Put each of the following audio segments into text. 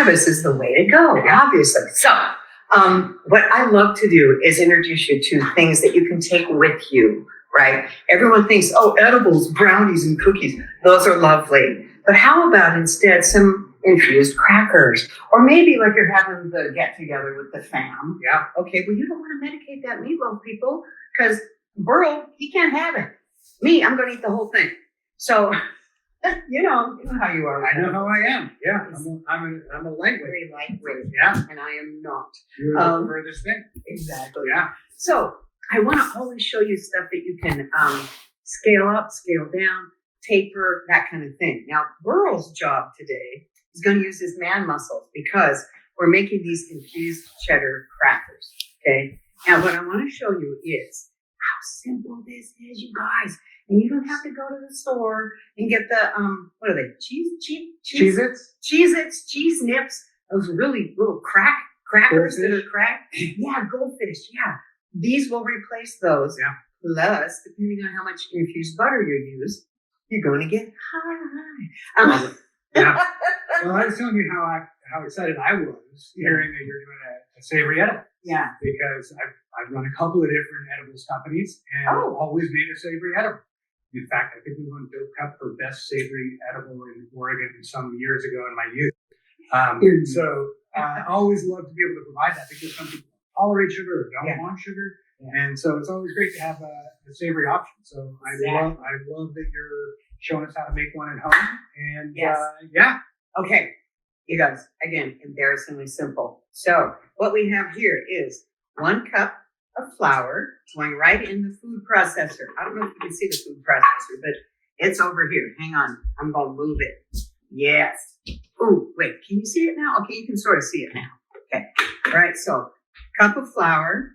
cannabis is the way to go, obviously. So what I love to do is introduce you to things that you can take with you, right? Everyone thinks, oh, edibles, brownies, and cookies, those are lovely. But how about instead some infused crackers? Or maybe like you're having the get together with the fam. Yeah. Okay, well, you don't want to medicate that meatloaf, people, because Burl, he can't have it. Me, I'm going to eat the whole thing. So, you know how you are. I know how I am. Yeah, I'm a lightweight. Very lightweight. Yeah. And I am not. You're the furthest thing. Exactly. Yeah. So I want to always show you stuff that you can scale up, scale down, taper, that kind of thing. Now, Burl's job today is going to use his man muscles because we're making these infused cheddar crackers. Okay. Now, what I want to show you is how simple this is, you guys. And you don't have to go to the store and get the, what are they? Cheez-Its, cheese nips, those really little crackers that are cracked. Yeah, goldfish. Yeah. These will replace those. Yeah. Plus, depending on how much infused butter you use, you're going to get high. Yeah. Well, I was telling you how excited I was hearing that you're doing a savory edible. Yeah. Because I've run a couple of different edibles companies and always made a savory edible. In fact, I think we won Dope Cup for best savory edible in Oregon some years ago in my youth. So I always love to be able to provide that because some people tolerate sugar or don't want sugar. Yeah. And so it's always great to have a savory option. So I love that you're showing us how to make one at home. And Okay. You guys, again, embarrassingly simple. So what we have here is 1 cup of flour going right in the food processor. I don't know if you can see the food processor, but it's over here. Hang on. I'm going to move it. Yes. Oh, wait. Can you see it now? Okay, you can sort of see it now. Okay. All right. So cup of flour,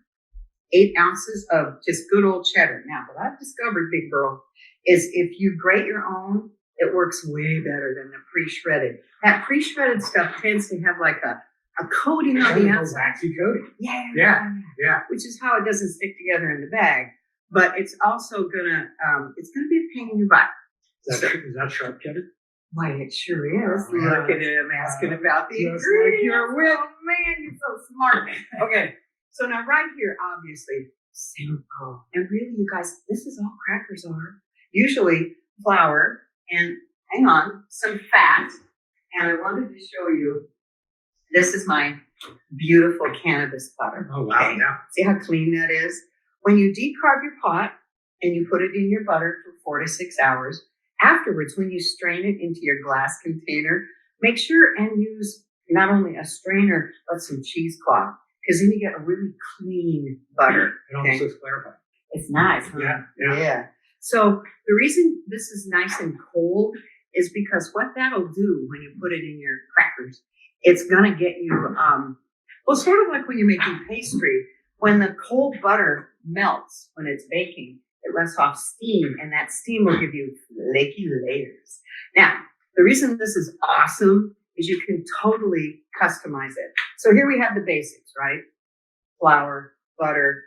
8 ounces of just good old cheddar. Now, what I've discovered, big girl, is if you grate your own, it works way better than the pre-shredded. That pre-shredded stuff tends to have like a coating on the outside. Waxy coating. Yeah. Which is how it doesn't stick together in the bag. But it's also gonna be a pain in your butt. Is that sharp cheddar? Why, it sure is. Look at him asking about the ingredients. Like you're with. Oh man, you're so smart. Okay. So now right here, obviously, simple. And really, you guys, this is all crackers are. Usually flour and, hang on, some fat. And I wanted to show you, this is my beautiful cannabis butter. Oh, wow. Okay. Yeah. See how clean that is? When you decarb your pot and you put it in your butter for 4 to 6 hours, afterwards, when you strain it into your glass container, make sure and use not only a strainer, but some cheesecloth, because then you get a really clean butter. It almost looks clarified. It's nice, huh? Yeah. So the reason this is nice and cold is because what that'll do when you put it in your crackers, it's going to get you, sort of like when you're making pastry, when the cold butter melts, when it's baking, it lets off steam, and that steam will give you flaky layers. Now, the reason this is awesome is you can totally customize it. So here we have the basics, right? Flour, butter,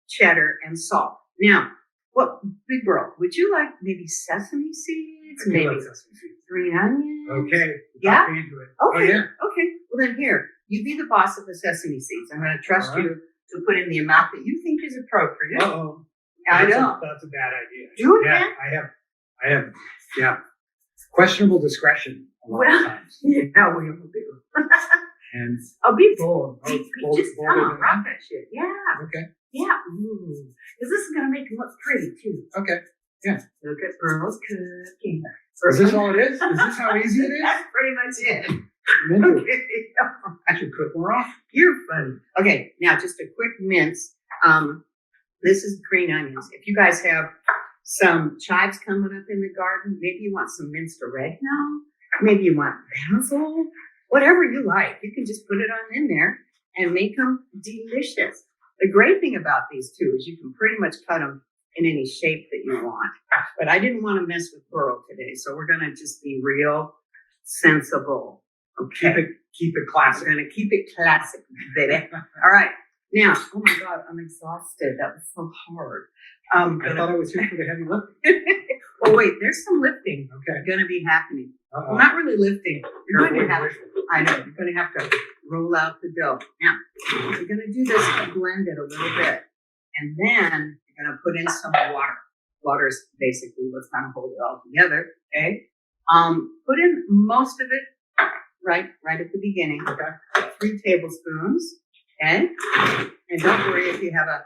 cheddar, and salt. Now, what, big girl, would you like maybe sesame seeds? Maybe like sesame seeds. Green onions? Okay. Yeah? Into it. Okay. Oh, yeah. Okay. Well, then here, you be the boss of the sesame seeds. I'm going to trust you to put in the amount that you think is appropriate. Uh-oh. I know. That's a bad idea. Do it, yeah, man. I have questionable discretion a lot of times. Yeah, we will do. And be bold. Bold, Just bolder than rock that shit. Yeah. Okay. Yeah. Because this is going to make it look pretty, too. Okay. Yeah. Look at Earl's cooking. Is this all it is? Is this how easy it is? That's pretty much it. Okay. I should cook more off. You're funny. Okay, now just a quick mince. This is green onions. If you guys have some chives coming up in the garden, maybe you want some minced oregano, maybe you want basil, whatever you like. You can just put it on in there and make them delicious. The great thing about these two is you can pretty much cut them in any shape that you want. But I didn't want to mess with Burl today, so we're going to just be real sensible. Okay. Keep it classic. We're going to keep it classic, baby. All right. Now, oh my God, I'm exhausted. That was so hard. I thought I was here for the heavy lifting. Oh wait, there's some lifting Okay. going to be happening. Uh-oh. Well, not really lifting. You're going to have, Careful. I know, you're going to have to roll out the dough. Now, you're going to do this to blend it a little bit. And then you're going to put in some water. Water is basically what's going to hold it all together. Okay. Put in most of it right at the beginning. Okay. 3 tablespoons. Okay. And don't worry if you have a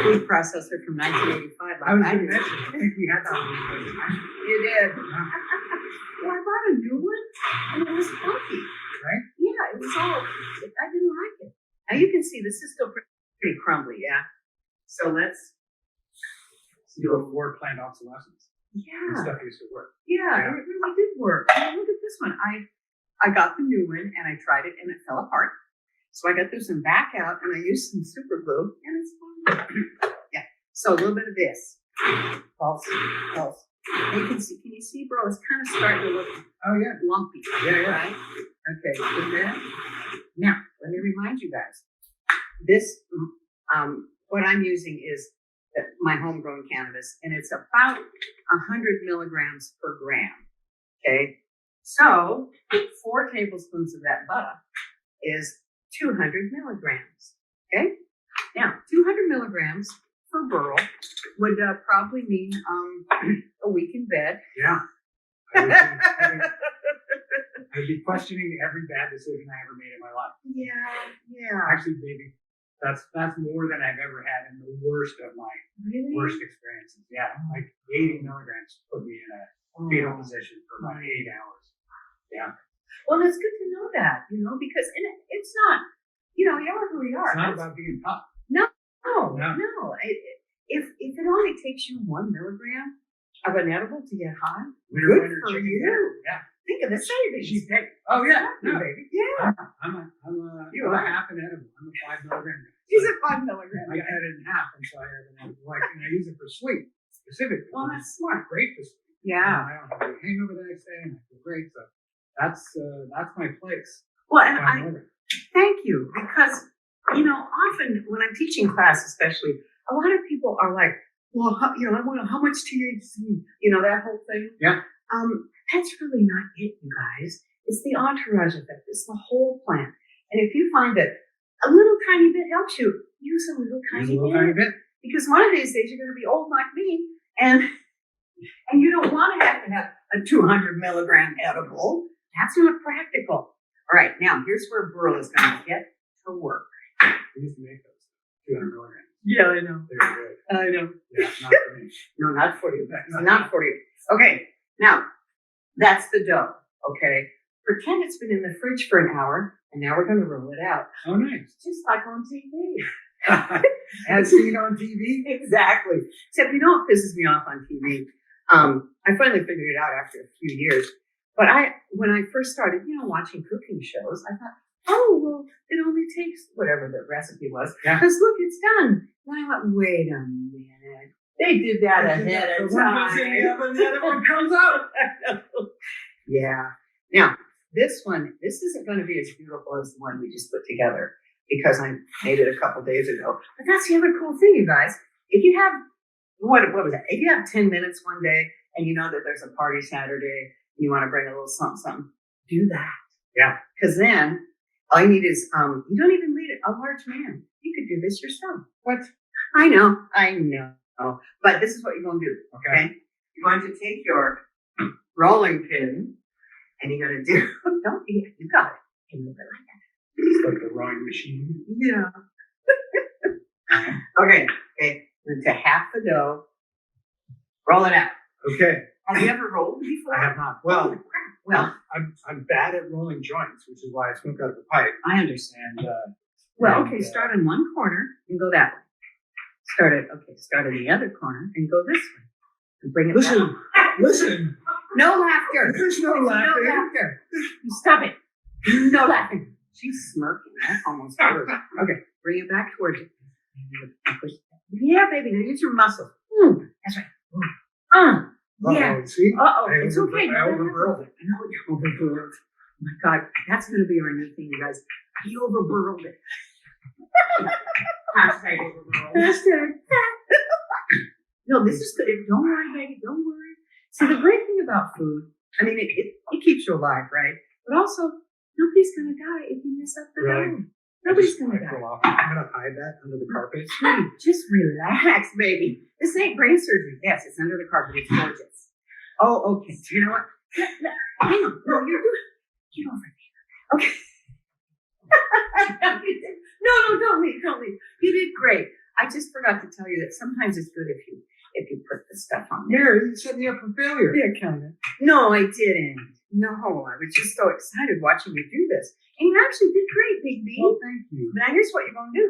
food processor from 1985. Like I was I going to do. mention, I think we had some. You did. Well, I bought a new one and it was funky. Right? Yeah, it was all, I didn't like it. Now you can see this is still pretty crumbly, yeah? So let's Do a 4 planned obsolescence. And yeah, stuff used to work. yeah, it really did work. Now look at this one. I got the new one and I tried it and it fell apart. So I got this one back out and I used some super glue and it's fine. Yeah. So a little bit of this. Pulse. And you can see, bro, it's kind of starting to look Oh, yeah. lumpy. Yeah. Right? Okay, so then, now, let me remind you guys, this, what I'm using is my homegrown cannabis, and it's about 100 milligrams per gram, okay? So, 4 tablespoons of that butter is 200 milligrams, okay? Now, 200 milligrams for burl would probably mean a week in bed. Yeah. I'd be questioning every bad decision I ever made in my life. Yeah. Actually, maybe that's more than I've ever had in the worst of my Really? worst experiences. Yeah, like 80 milligrams put me in a fetal position for about 8 hours. Yeah. Well, it's good to know that, because it's not, you are who you are. It's not about being tough. No. No. If it only takes you 1 milligram of an edible to get high, Winner, good for chicken you. dinner. Yeah. Think of the savings. Cheap cake. Oh, yeah. No. Baby. Yeah. I'm a You are. half an edible. I'm a 5 milligram. She's a 5 milligram. I cut it in half, and so I have an edible. And I use it for sleep specifically. Well, that's smart. Great for sleep. Yeah. I don't have a hangover the next day, and I feel great. So that's my place. Well, and Five milligrams. thank you, because, often when I'm teaching class, especially, a lot of people are like, well, I want how much THC, that whole thing. Yeah. That's really not it, you guys. It's the entourage effect. It's the whole plant. And if you find that a little tiny bit helps you, use a little tiny bit. Because one of these days you're going to be old like me, and you don't want to have a 200 milligram edible. That's not practical. All right, now here's where Burl is going to get to work. We used to make those 200 milligrams. Yeah, I know. They're good. I know. Yeah, not for me. No, not for you. Not for you. Okay, now that's the dough. Okay, pretend it's been in the fridge for an hour, and now we're going to roll it out. Oh, nice. Just like on TV. As seen on TV. Exactly. Except what pisses me off on TV. I finally figured it out after a few years. But when I first started, watching cooking shows, I thought, oh, well, it only takes whatever the recipe was. Yeah. Because look, it's done. And I went, wait a minute. They did that ahead of time. The other one comes out. Yeah. Now, this isn't going to be as beautiful as the one we just put together because I made it a couple days ago. But that's the other cool thing, you guys. If you have, what was that? If you have 10 minutes one day and you know that there's a party Saturday, you want to bring a little something, do that. Yeah. Because then all you need is, you don't even need a large man. You could do this yourself. What? I know. But this is what you're going to do. Okay. You're going to take your rolling pin and you're going to do, you got it. A little bit like that. It's like the rowing machine. Yeah. Okay. To half the dough, roll it out. Okay. Have you ever rolled before? I have not. Well, I'm bad at rolling joints, which is why I smoke out of a pipe. I understand. And, Start in one corner and go that way. Start in the other corner and go this way. And bring it back. Listen. No laughter. There's no laughing. No laughter. Stop it. No laughing. She's smirking. That's almost worse. Okay, bring it back towards you. Yeah, baby. Now use your muscle. That's right. Yeah. See? It's okay. I overburled it. I know you overburled. Oh my God, that's going to be our new thing, you guys. He overburled it. Hashtag overruled. Hashtag. No, this is good. Don't worry, baby. Don't worry. See, the great thing about food, I mean, it keeps you alive, right? But also, nobody's going to die if you mess up the Right. dough. Nobody's going to die. I'm gonna hide that under the carpet. Hey, just relax, baby. This ain't brain surgery. Yes, it's under the carpet. It's gorgeous. Oh, okay. You know what? Hang on. No, you're doing. Get over there. Okay. No, don't leave. You did great. I just forgot to tell you that sometimes it's good if you put the stuff on there. There, you set me up for failure. Yeah, kind of. No, I didn't. No, I was just so excited watching you do this. And you actually did great, Big B. Well, thank you. Now here's what you're gonna do.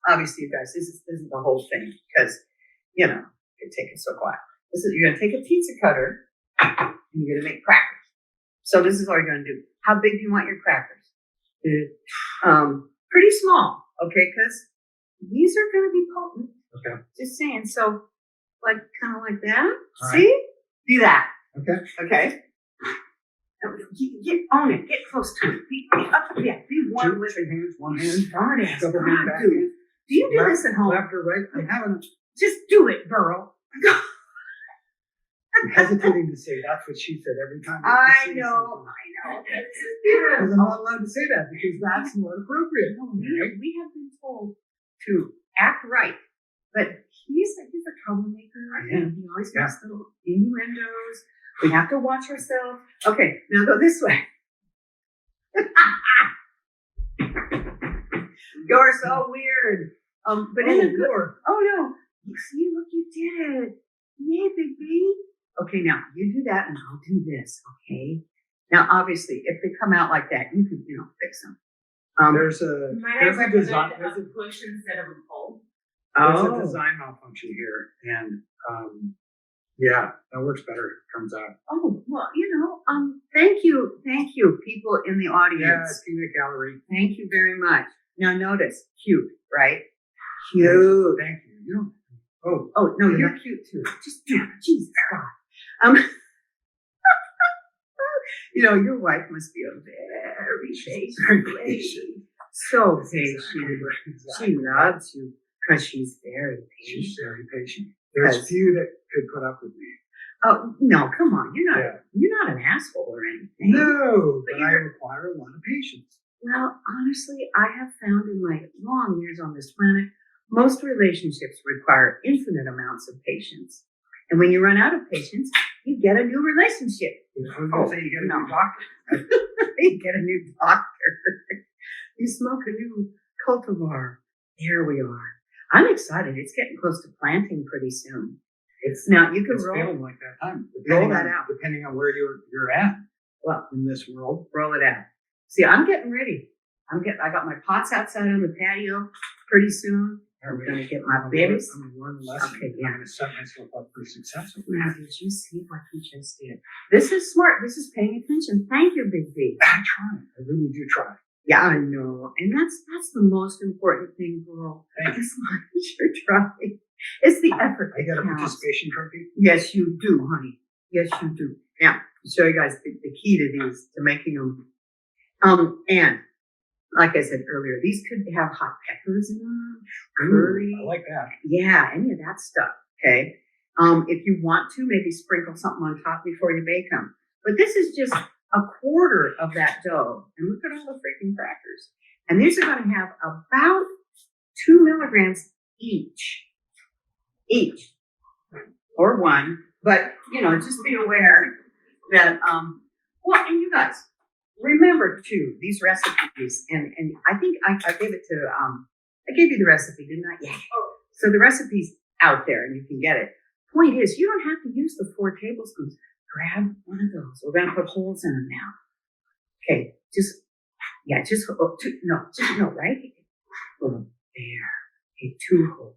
Obviously, you guys, this is the whole thing because it takes us a while. You're gonna take a pizza cutter and you're gonna make crackers. So this is what you're gonna do. How big do you want your crackers? Pretty small, okay? Because these are gonna be potent. Okay. Just saying. So, like, kind of like that. All See? right. Do that. Okay. Okay. Get on it. Get close to it. Be one with Two hands, one hand. Smart ass. Double hand back Do hand. you do this at home? Left or right? I'm having. Just do it, girl. I'm hesitating to say that's what she said every time. I know. Because I'm not allowed to say that because that's not appropriate. No, we have been told to act right, but he's a troublemaker, and he always makes little innuendos. We have to watch ourselves. Okay, now go this way. You're so weird. But in a good. Oh no! You see, look, you did it. Yay, Big B. Okay, now you do that, and I'll do this. Okay. Now, obviously, if they come out like that, you can, fix them. There's a design. There's a push instead of a pull. There's a design malfunction here, and yeah, that works better. Turns out. Oh well, thank you, people in the Yeah, audience. peanut gallery. Thank you very much. Now, notice, cute, right? Cute. Thank you. Oh, Oh no, you're cute too. Just do it. Jesus God. Your wife must be a very patient lady. So patient. She loves you because she's very patient. she's very patient. There's few that could put up with me. Oh no, come on. You're not an asshole or anything. No, but I require a lot of patience. Well, honestly, I have found in my long years on this planet, most relationships require infinite amounts of patience. And when you run out of patience, you get a new relationship. I was going to say you get a new doctor. You get a new doctor. You smoke a new cultivar. There we are. I'm excited. It's getting close to planting pretty soon. It's now you can It's roll. feeling like that time. Roll that out. Depending on where you're at. Well, in this world. roll it out. See, I'm getting ready. I got my pots outside on the patio pretty soon. I'm gonna get my babies. I'm gonna learn a lesson. Okay, yeah. I'm gonna set myself up for success. Now, did you see what he just did? This is smart. This is paying attention. Thank you, Big B. I try. I really do try. Yeah, I know. And that's the most important thing, girl. Thank you. As long as you're trying. It's the effort. I got a that counts. participation trophy. Yes, you do, honey. Yes, you do. Yeah. I'll show you guys the key to these, to making them. And like I said earlier, these could have hot peppers in them, curry. I like that. Yeah, any of that stuff. Okay. If you want to, maybe sprinkle something on top before you bake them. But this is just a quarter of that dough. And look at all the freaking crackers. And these are going to have about 2 milligrams each. Or one. But, just be aware that, and you guys, remember too, these recipes, and I think I gave it to, I gave you the recipe, didn't I? Yeah. So the recipe's out there and you can get it. Point is, you don't have to use the 4 tablespoons. Grab one of those. We're going to put holes in them now. Okay. Right? Oh, there. Okay, 2 holes.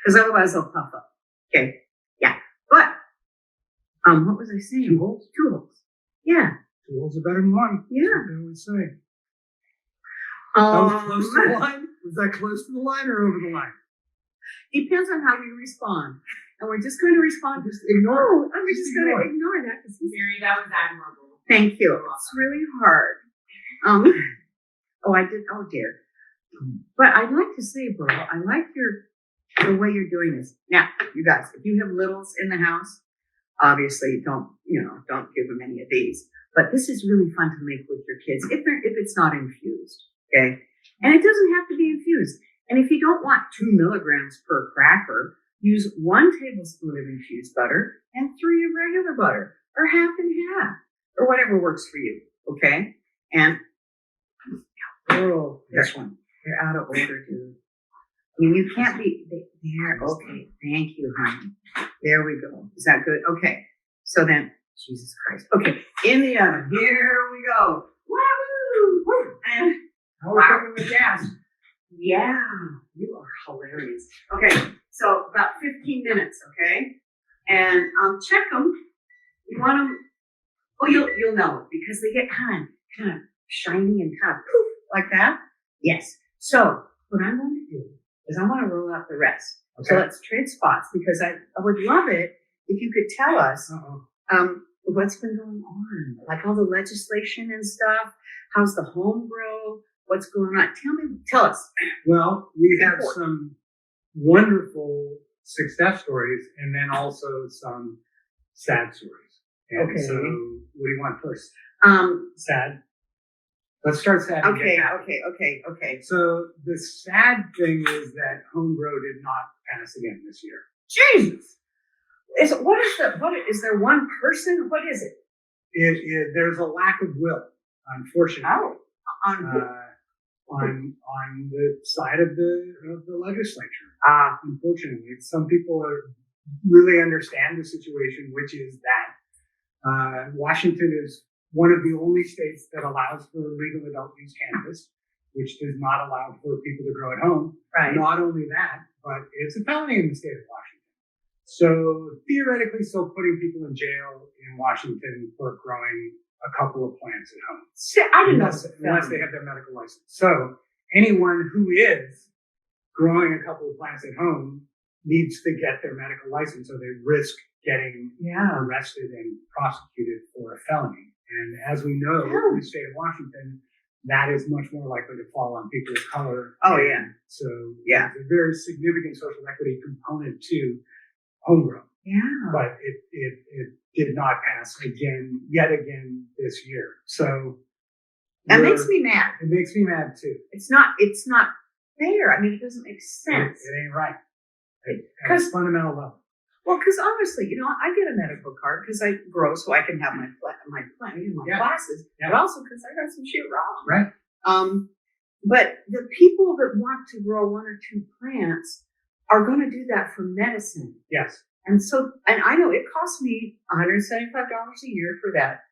Because otherwise they'll puff up. Okay. Yeah. But, what was I saying? 2 holes? 2 holes. Yeah. 2 holes are better than 1. Yeah. That's what I would say. That was close to the line? Was that close to the line or over the line? Depends on how we respond. And we're just going to respond. Just ignore it. No, we're just going to ignore that because he's. Mary, that was admirable. Thank you. It's really hard. I did. Oh dear. But I'd like to say, bro, I like the way you're doing this. Now, you guys, if you have littles in the house, obviously don't give them any of these. But this is really fun to make with your kids if it's not infused. Okay. And it doesn't have to be infused. And if you don't want 2 milligrams per cracker, use 1 tablespoon of infused butter and 3 of regular butter, or half and half, or whatever works for you. Okay. And this one, they're out of order, dude. I mean, you can't be there. Okay. Thank you, honey. There we go. Is that good? Okay. So then, Jesus Christ. Okay. In the oven. Here we go. Woo! And How are we cooking with gas? yeah, you are hilarious. Okay. So about 15 minutes. Okay. And check them. You want them. Oh, you'll know because they get kind of shiny and kind of poof like that. Yes. So what I'm going to do is I want to roll out the rest. Okay. So let's trade spots because I would love it if you could tell us what's been going on, like all the legislation and stuff. How's the home grow? What's going on? Tell us. Well, we have some wonderful success stories and then also some sad stories. And Okay. so what do you want first? Sad. Let's start sad. and get happy. Okay. So the sad thing is that home grow did not pass again this year. Jesus. Is there one person? What is it? There's a lack of will, unfortunately. Oh, On the side of the legislature. Unfortunately, some people really understand the situation, which is that Washington is one of the only states that allows for legal adult use cannabis, which does not allow for people to grow at home. right. Not only that, but it's a felony in the state of Washington. So theoretically, still putting people in jail in Washington for growing a couple of plants at home. I didn't know. Unless they have their medical license. So anyone who is growing a couple of plants at home needs to get their medical license, or they risk getting arrested and prosecuted for a felony. And as we know, in the state of Washington, that is much more likely to fall on people of color. Oh, and yeah. So there's a very significant social equity component to homegrown. Yeah. But it did not pass yet again this year. So That makes me mad. It makes me mad too. It's not fair. I mean, it doesn't make sense. It ain't right. At a 'Cause- fundamental level. Well, because honestly, I get a medical card because I grow so I can have my classes, but also because I got some shit wrong. Right. But the people that want to grow 1 or 2 plants are going to do that for medicine. Yes. And I know it costs me $175 a year for that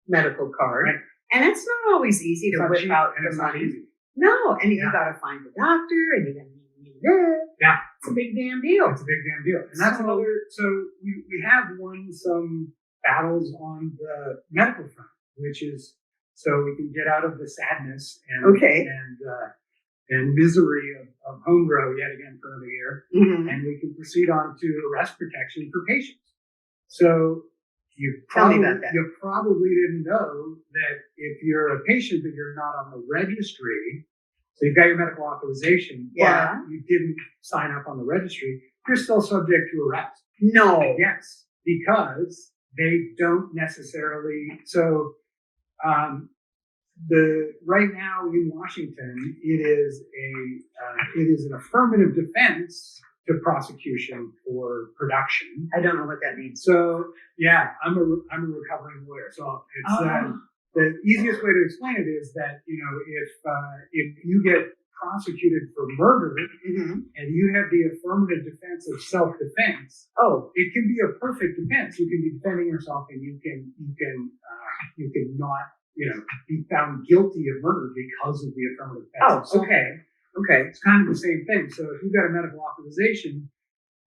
medical card. Right. And it's not always easy to whip out and the it's not money. easy. No, and you got to find a doctor, and you got to it's a big damn deal. It's a big damn deal. And that's another. So we have won some battles on the medical front, which is so we can get out of the sadness and misery of home grow yet again for another year, and we can proceed on to arrest protection for patients. So Tell me about that. You probably didn't know that if you're a patient that you're not on the registry, so you've got your medical authorization, but you didn't sign up on the registry, you're still subject to arrest. No. Yes, because they don't necessarily. So right now in Washington, it is an affirmative defense to prosecution for production. I don't know what that means. So I'm a recovering lawyer. So it's the easiest way to explain it is that if you get prosecuted for murder and you have the affirmative defense of self-defense, it can be a perfect defense. You can be defending yourself, and you can not be found guilty of murder because of the affirmative defense. Okay. It's kind of the same thing. So if you've got a medical authorization,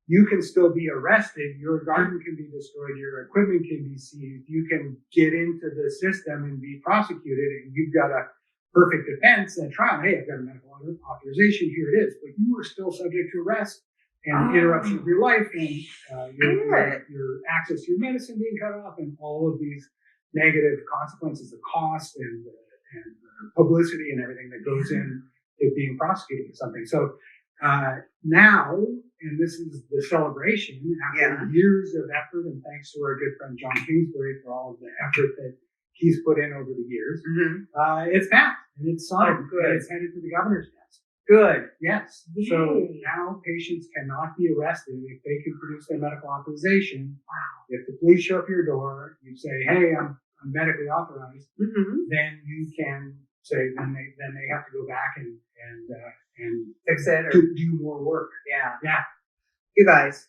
you can still be arrested. Your garden can be destroyed. Your equipment can be seized. You can get into the system and be prosecuted, and you've got a perfect defense at trial. Hey, I've got a medical authorization. Here it is. But you are still subject to arrest and interruption of your life, and your access to your medicine being cut off, and all of these negative consequences, the cost and publicity and everything that goes in it being prosecuted for something. So now, and this is the celebration after years of effort, and thanks to our good friend John Kingsbury for all of the effort that he's put in over the years. It's passed and it's signed and it's headed to the governor's desk. Good. Yes. Yay. So now patients cannot be arrested if they can produce their medical authorization. Wow. If the police show up at your door, you say, "Hey, I'm medically authorized." Then you can say, then they have to go back and Fix it or do more work. Yeah. You guys,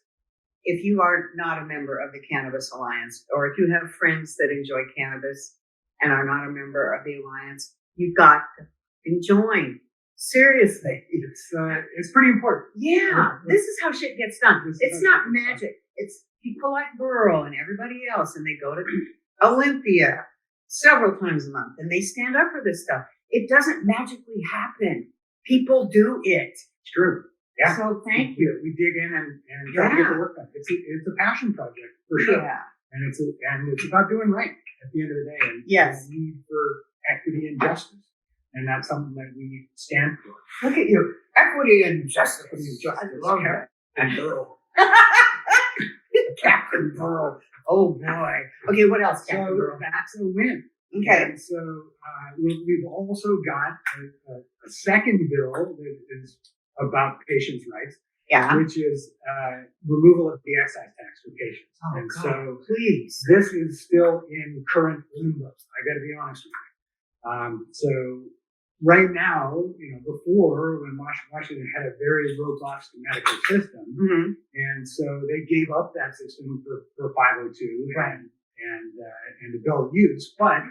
if you are not a member of the Cannabis Alliance, or if you have friends that enjoy cannabis and are not a member of the Alliance, you've got to join. Seriously. It's pretty important. Yeah. This is how shit gets done. This is It's how not shit gets done. magic. It's people like Burl and everybody else, and they go to Olympia several times a month, and they stand up for this stuff. It doesn't magically happen. People do it. It's true. Yeah. So thank you. We dig in and try to get the work done. It's a passion project for sure. Yeah. And it's about doing right at the end of the day. And Yes. the need for equity and justice. And that's something that we stand for. Look at you. Equity and justice. Equity and justice. I love that. And Burl. Captain Burl. Oh boy. Okay, what else, Captain So Burl? that's a win. Okay. And so we've also got a second bill that is about patients' rights, Yeah. which is removal of the excise tax for patients. Oh, And God, so please. this is still in current limbo. I got to be honest with you. So right now, before when Washington had a very robust medical system, and so they gave up that system for 502 and the bill of use, but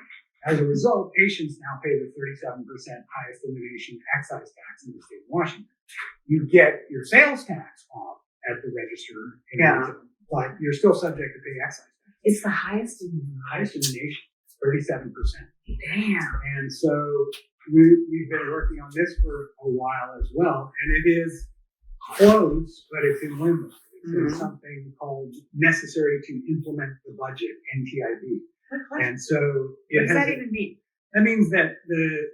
as a result, patients now pay the 37% highest elimination excise tax in the state of Washington. You get your sales tax off at the register, but you're still subject to pay excise tax. It's the highest in the Highest in the nation, 37%. Damn. And so we've been working on this for a while as well, and it is close, but it's in limbo. It's in something called necessary to implement the budget, NTIB. And so What does that even mean? that means that the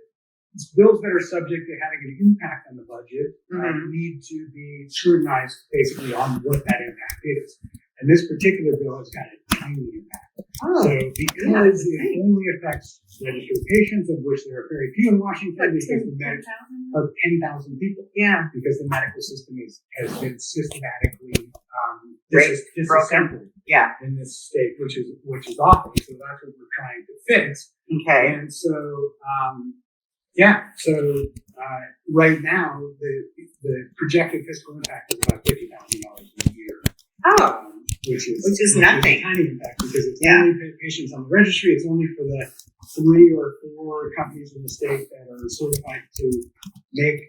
bills that are subject to having an impact on the budget need to be scrutinized basically on what that impact is. And this particular bill has got a tiny impact. Oh, So because it only affects registered patients, of which there are very few in Washington, because of 10,000 people. Yeah. Because the medical system has been systematically Broken. Yeah. in this state, which is awful. So that's what we're trying to fix. Okay. And so, right now the projected fiscal impact is about $50,000 a year. Oh, Which is nothing. a tiny impact because it's only patients on the registry. It's only for the 3 or 4 companies in the state that are certified to make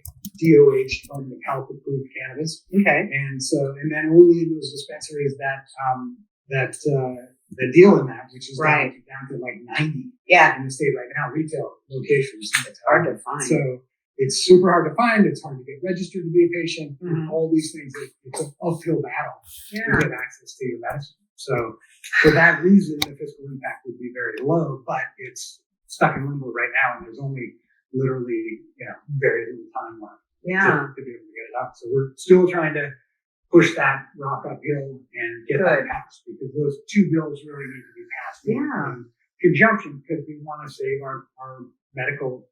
DOH, Department of Health approved cannabis. okay. And then only in those dispensaries that deal in that, which is down to like 90 Yeah. in the state right now, retail locations. It's hard to find. So it's super hard to find. It's hard to get registered to be a patient. All these things. It's an uphill battle to get access to your medicine. So for that reason, the fiscal impact would be very low, but it's stuck in limbo right now, and there's only literally very little time left to be able to get it up. So we're still trying to push that rock uphill and get that passed, because those 2 bills really need to be passed in conjunction, because we want to save our medical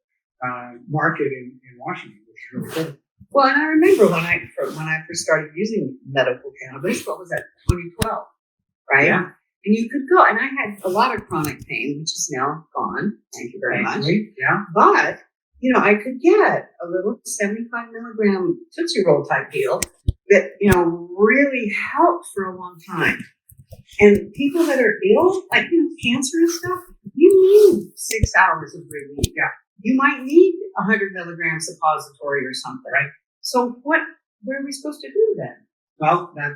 market in Washington, which is really good. Well, and I remember when I first started using medical cannabis, what was that, 2012, right? Yeah. And you could go, and I had a lot of chronic pain, which is now gone. Thank you very much. Yeah. But, I could get a little 75 milligram Tootsie Roll type deal that, really helped for a long time. And people that are ill, like, cancer and stuff, you need 6 hours of relief. Yeah. You might need 100 milligram suppository or something. Right. So what are we supposed to do then? Well, that,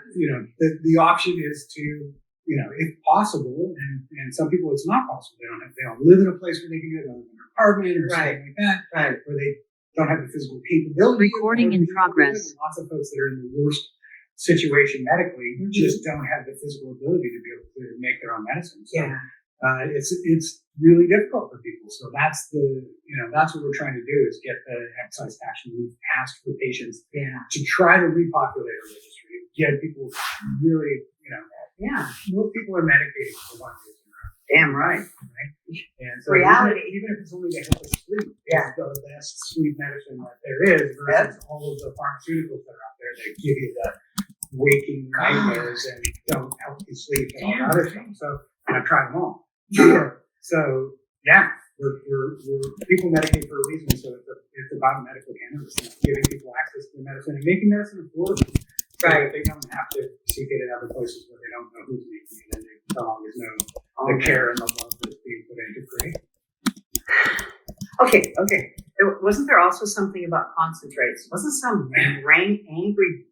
the option is to, if possible, and some people it's not possible. They don't live in a place where they can get an apartment or something like that, Right. where they don't have the physical capability. Recording in progress. Lots of folks that are in the worst situation medically just don't have the physical ability to be able to make their own medicine. So it's really difficult for people. So that's what we're trying to do is get the excise tax relief passed for patients to try to repopulate our registry, get people really, most people are medicated for one reason or another. Damn right. And so Reality. even if it's only to help us sleep, Yeah. it's the best sleep medicine that there is versus all of the pharmaceuticals that are out there that give you the waking nightmares and don't help you sleep and all that other stuff. So I've tried them all. So we're people medicate for a reason. So it's about medical cannabis, and giving people access to medicine and making medicine affordable. So that they don't have to seek it in other places where they don't know who's making it and they don't always know the care and the love that's being put into create. Okay. Wasn't there also something about concentrates? Wasn't some angry?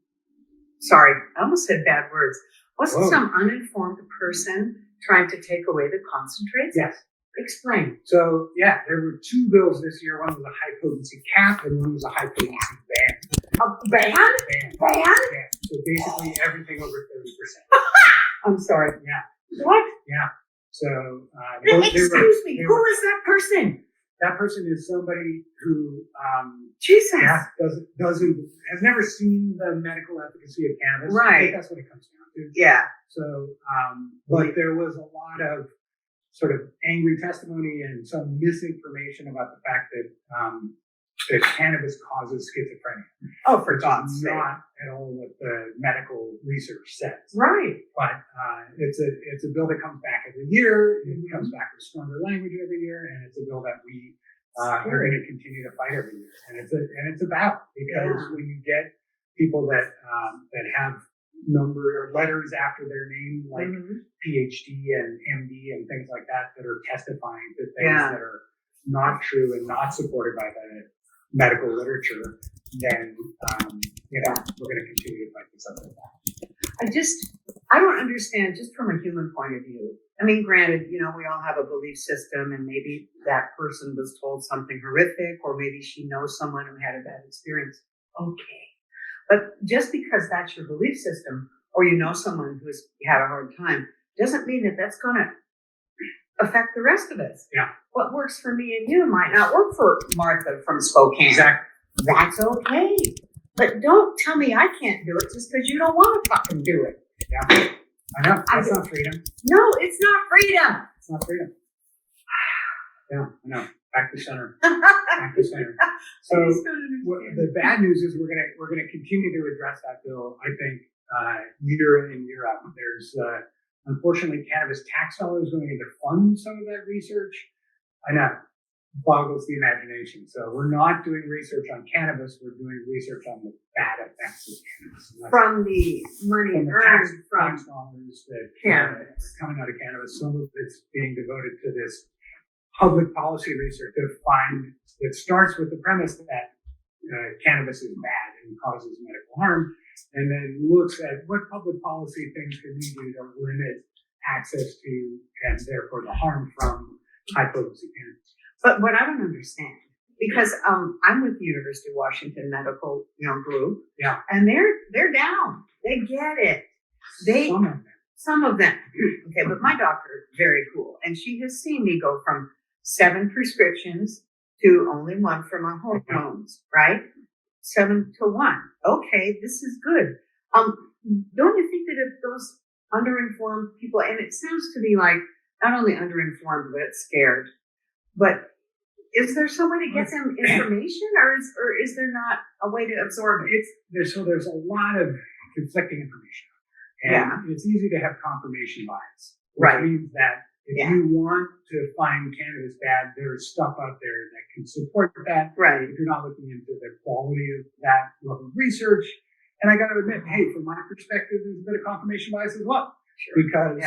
Sorry, I almost said bad words. Wasn't some uninformed person trying to take away the concentrates? Yes. Explain. So there were two bills this year. One was a high potency cap, and one was a high potency ban. A ban? Ban. So basically everything over 30%. I'm sorry. Yeah. What? Yeah. So Excuse me. Who is that person? That person is somebody who Jesus. has never seen the medical efficacy of cannabis. Right. I think that's what it comes down to. Yeah. So, but there was a lot of sort of angry testimony and some misinformation about the fact that cannabis causes schizophrenia. Oh, for God's sake. Not at all what the medical research says. Right. But it's a bill that comes back every year. It comes back with stronger language every year, and it's a bill that we are going to continue to fight every year. And it's a battle because when you get people that have number or letters after their name, like PhD and MD and things like that are testifying to things that are not true and not supported by the medical literature, then we're going to continue to fight this up like that. I don't understand, just from a human point of view. I mean, granted, we all have a belief system, and maybe that person was told something horrific, or maybe she knows someone who had a bad experience. Okay. But just because that's your belief system, or you know someone who's had a hard time, doesn't mean that that's going to affect the rest of us. Yeah. What works for me and you might not work for Martha from Spokane. Exactly. That's okay. But don't tell me I can't do it just because you don't want to fucking do it. Yeah. I know. That's not freedom. No, it's not freedom. It's not freedom. Yeah, I know. Back to center. Back to center. So the bad news is we're gonna continue to address that bill. I think year in and year out. There's unfortunately cannabis tax dollars going in to fund some of that research. I know, boggles the imagination. So we're not doing research on cannabis. We're doing research on the bad effects of cannabis. From the money from the earned from tax dollars that cannabis coming out of cannabis. Some of it's being devoted to this public policy research to find that starts with the premise that cannabis is bad and causes medical harm, and then looks at what public policy things can we do to limit access to and therefore the harm from high potency cannabis. But what I don't understand, because I'm with the University of Washington Medical group, and they're down. They get it. Some of them. Okay, but my doctor, very cool, and she has seen me go from 7 prescriptions to only 1 for my hormones, right? 7 to 1. Okay, this is good. Don't you think that if those underinformed people, and it sounds to me like not only underinformed but scared, but is there some way to get them information, or is there not a way to absorb it? There's a lot of conflicting information, and it's easy to have confirmation bias, which means that if you want to find cannabis bad, there's stuff out there that can support that. Right. If you're not looking into the quality of that level of research. And I got to admit, hey, from my perspective, there's a bit of confirmation bias as well. Sure. Because,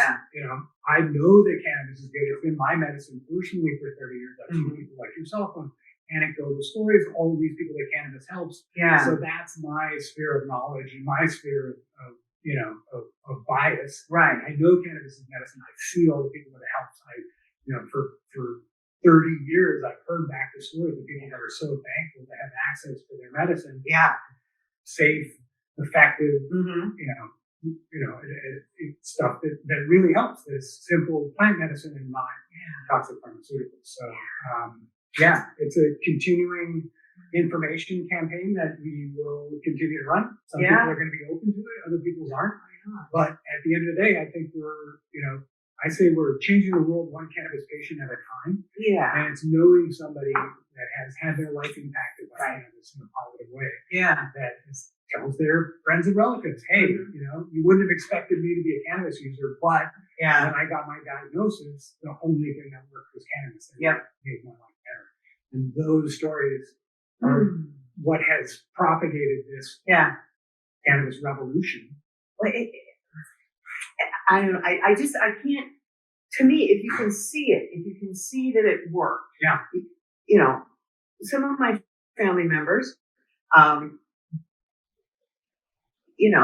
I know that cannabis is good. It's been my medicine personally for 30 years. I've seen people like yourself on anecdotal stories, all of these people that cannabis helps. Yeah. So that's my sphere of knowledge and my sphere of bias. Right. I know cannabis is medicine. I see all the people that it helps. For 30 years, I've heard back the stories of people that are so thankful to have access to their medicine. Yeah. Safe, effective, it's stuff that really helps. It's simple plant medicine and not toxic pharmaceuticals. So, it's a continuing information campaign that we will continue to run. Some people are going to be open to it, other people aren't. But at the end of the day, I think I say we're changing the world one cannabis patient at a time. Yeah. And it's knowing somebody that has had their life impacted by cannabis in a positive way. Yeah. That tells their friends and relatives, hey, you wouldn't have expected me to be a cannabis user, but when I got my diagnosis, the only thing that worked was cannabis. And it made my life better. And those stories are what has propagated this cannabis revolution. Well, I don't know. I can't. To me, if you can see it, if you can see that it worked, some of my family members,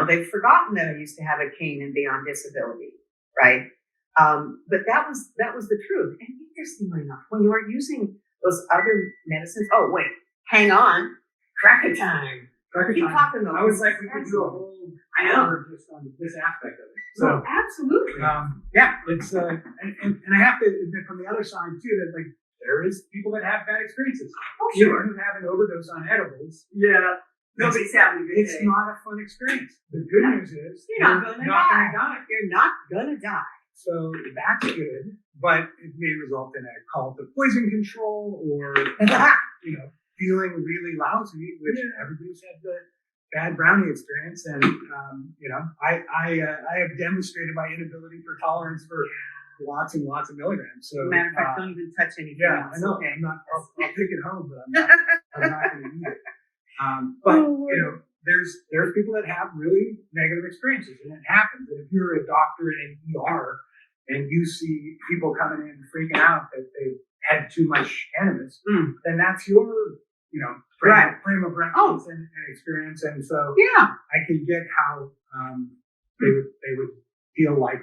they've forgotten that I used to have a cane and be on disability, right? But that was the truth. And interestingly enough, when you are using those other medicines, oh wait, hang on, cracker time. Keep talking though. I was like, we could do a whole hour just on this aspect of it. So absolutely. It's and I have to admit from the other side too that like there is people that have bad experiences. Oh, sure. You have an overdose on edibles. Yeah. Nobody's having a good It's day. not a fun experience. The good news is you're not gonna die. You're not gonna die. So that's good, but it may result in a call to poison control or feeling really lousy, which everybody's had the bad brownie experience. And I have demonstrated my inability for tolerance for lots and lots of milligrams. So matter of fact, don't even touch anything else. I know. Okay. I'm not. I'll take it home, but I'm not going to eat it. There's people that have really negative experiences, and it happens. And if you're a doctor in an ER and you see people coming in freaking out that they've had too much cannabis, then that's your frame of reference and experience. And so I can get how they would feel like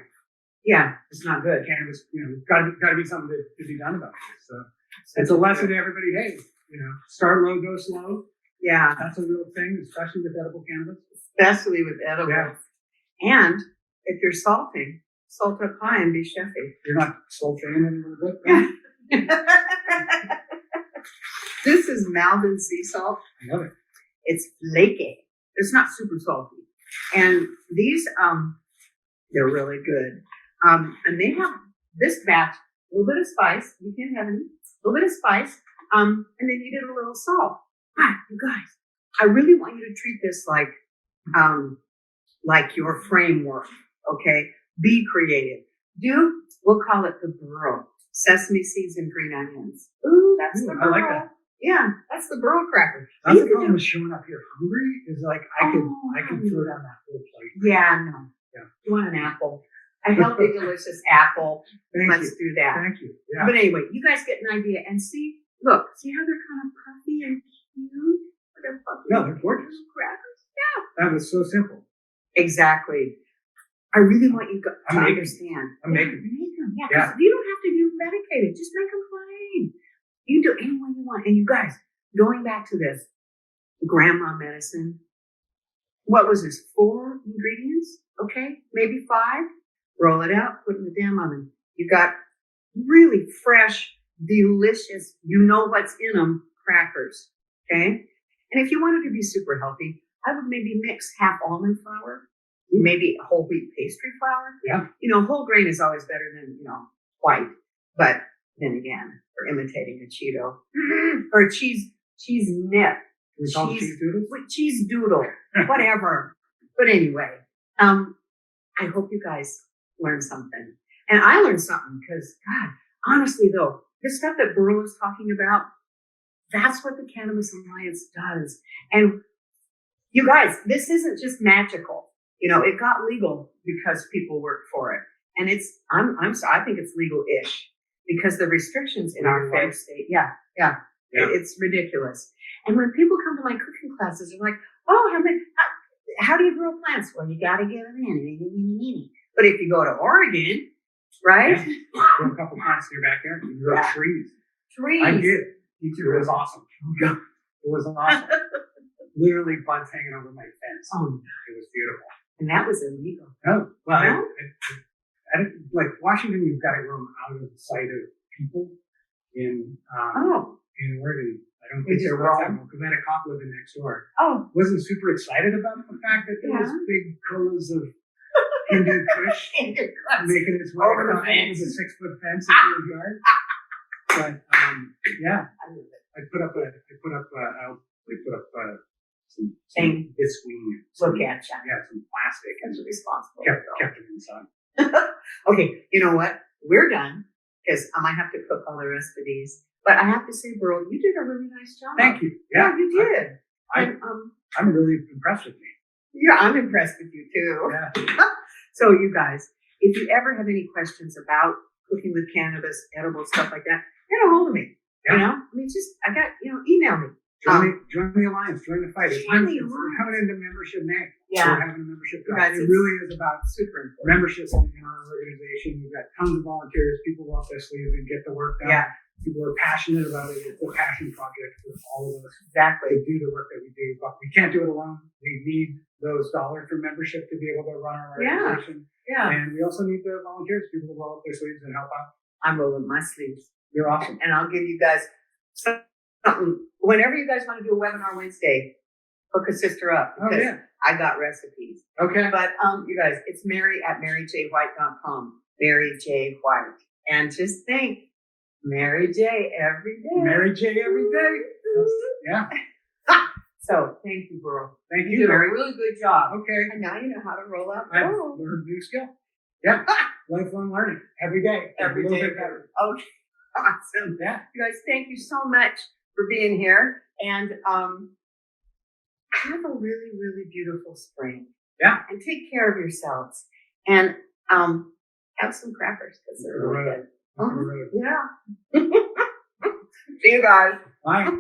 it's not good. cannabis, got to be something to be done about this. So it's a lesson to everybody. Hey, start low, go slow. Yeah. That's a real thing, especially with edible cannabis. Especially with edible. Yeah. And if you're salting, salt up high and be chefy. You're not salting it a little bit. This is Malden sea salt. I love it. It's flaky. It's not super salty. And these, they're really good. And they have this batch, a little bit of spice. You can't have any. A little bit of spice. And then you did a little salt. God, you guys, I really want you to treat this like your framework. Okay. Be creative. We'll call it the burro. Sesame seeds and green onions. Ooh, that's the burro. I like that. Yeah, that's the burro cracker. That's the problem with showing up here hungry is like I could throw down that whole plate. Yeah, no. Yeah. You want an apple? A healthy, delicious apple. Let's do that. Thank you. Yeah. But anyway, you guys get an idea and see how they're kind of puffy and cute. They're puffy. No, they're gorgeous. Crackers. Yeah. That was so simple. Exactly. I really want you to understand. I'm making them. Make them. Yeah. You don't have to do medicated. Just make them plain. You do any way you want. And you guys, going back to this, grandma medicine. What was this? 4 ingredients? Okay, maybe 5. Roll it out, put it in the damn oven. You got really fresh, delicious, what's in them, crackers. Okay? And if you wanted to be super healthy, I would maybe mix half almond flour, maybe whole wheat pastry flour. Yeah. Whole grain is always better than, white. But then again, we're imitating a Cheeto. Or cheese nip. We call them cheese doodles? Cheese doodle. Whatever. But anyway, I hope you guys learned something. And I learned something because, God, honestly though, the stuff that Burl is talking about, that's what the Cannabis Alliance does. And you guys, this isn't just magical. It got legal because people work for it. And I'm sorry, I think it's legal-ish because the restrictions in our fair state, it's ridiculous. And when people come to my cooking classes, they're like, oh, how do you grow plants? Well, you got to get them in. But if you go to Oregon, right? Grow a couple plants in your backyard. You grow trees. Trees. I did. It was awesome. It was awesome. Literally buds hanging over my fence. Oh, it was beautiful. And that was illegal. Oh, well, No? I don't, like Washington, you've got to grow them out of the sight of people. In Oregon, I don't They think just there grow was that 'em? one because I had a cop living next door. Oh, Wasn't super excited about the fact that there was big colas of Hindu Kush making its way Over the across fence. the 6-foot fence into his yard. But yeah, I love it. I put up some Thing. visqueen. Look at ya. Yeah, some plastic. That's responsible. Kept it inside. Okay, you know what? We're done because I might have to cook all the rest of these. But I have to say, Burl, you did a really nice job. Thank you. Yeah, you did. I'm really impressed with me. Yeah, I'm impressed with you too. Yeah. So you guys, if you ever have any questions about cooking with cannabis, edible stuff like that, get a hold of me. Yeah. You know, I mean, email me. Join the alliance. Join the fight. Join the We're coming into membership May. Yeah. We're having a membership You drive. guys, It it's really is about super important. membership in our organization. We've got tons of volunteers. People roll up their sleeves and get the work done. Yeah, People are passionate about it. It's a passion project for all of us exactly. to do the work that we do. But we can't do it alone. We need those dollars for membership to be able to run our Yeah. organization. Yeah, And we also need the volunteers, people to roll up their sleeves and help out. I'm rolling my sleeves. You're awesome. And I'll give you guys something. Whenever you guys want to do a webinar Wednesday, hook a sister up Oh, because yeah. I got recipes. Okay. But you guys, it's Mary@maryjwhite.com. Mary J. White. And just think, Mary J. every day. Mary J. every day. Yeah. So thank you, Burl. Thank You you, did a Mary. really good job. Okay. And now you know how to roll out. I've Oh. learned a new skill. Yeah. Lifelong learning. Every day. Every A little day. bit better. Okay. Awesome. Yeah. You guys, thank you so much for being here. And have a really, really beautiful spring. Yeah. And take care of yourselves. And have some crackers because they're really good. All right. Yeah. See you guys. Bye.